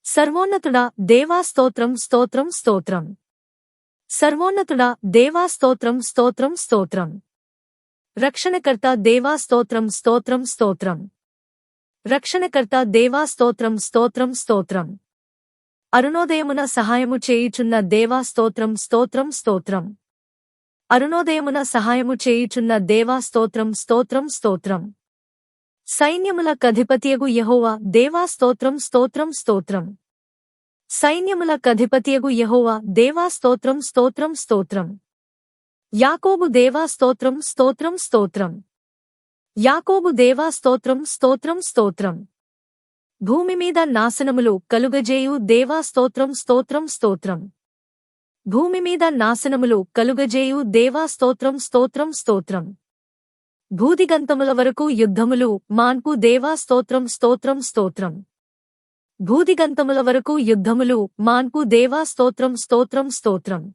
సర్వోన్నతుడా దేవా స్తోత్రం స్తోత్రం స్తోత్రం. సర్వోన్నతుడా దేవా స్తోత్రం స్తోత్రం స్తోత్రం. రక్షణకర్త దేవా స్తోత్రం స్తోత్రం స్తోత్రం. రక్షణకర్త దేవా స్తోత్రం స్తోత్రం స్తోత్రం. అరుణోదయమున సహాయము చేయుచున్న దేవా స్తోత్రం స్తోత్రం స్తోత్రం. అరుణోదయమున సహాయము చేయుచున్న దేవా స్తోత్రం స్తోత్రం స్తోత్రం. సైన్యముల కధిపతియగు యెహోవా దేవా స్తోత్రం స్తోత్రం స్తోత్రం. సైన్యముల కధిపతియగు యెహోవా దేవా స్తోత్రం స్తోత్రం స్తోత్రం. యాకోబు దేవా స్తోత్రం స్తోత్రం స్తోత్రం. యాకోబు దేవా స్తోత్రం స్తోత్రం స్తోత్రం. భూమిమీద నాశనములు కలుగజేయు దేవా స్తోత్రం స్తోత్రం స్తోత్రం. భూమిమీద నాశనములు కలుగజేయు దేవా స్తోత్రం స్తోత్రం స్తోత్రం. భూదిగంతముల వరకు యుద్ధములు మాన్పు దేవా స్తోత్రం స్తోత్రం స్తోత్రం. భూదిగంతముల వరకు యుద్ధములు మాన్పు దేవా స్తోత్రం స్తోత్రం స్తోత్రం.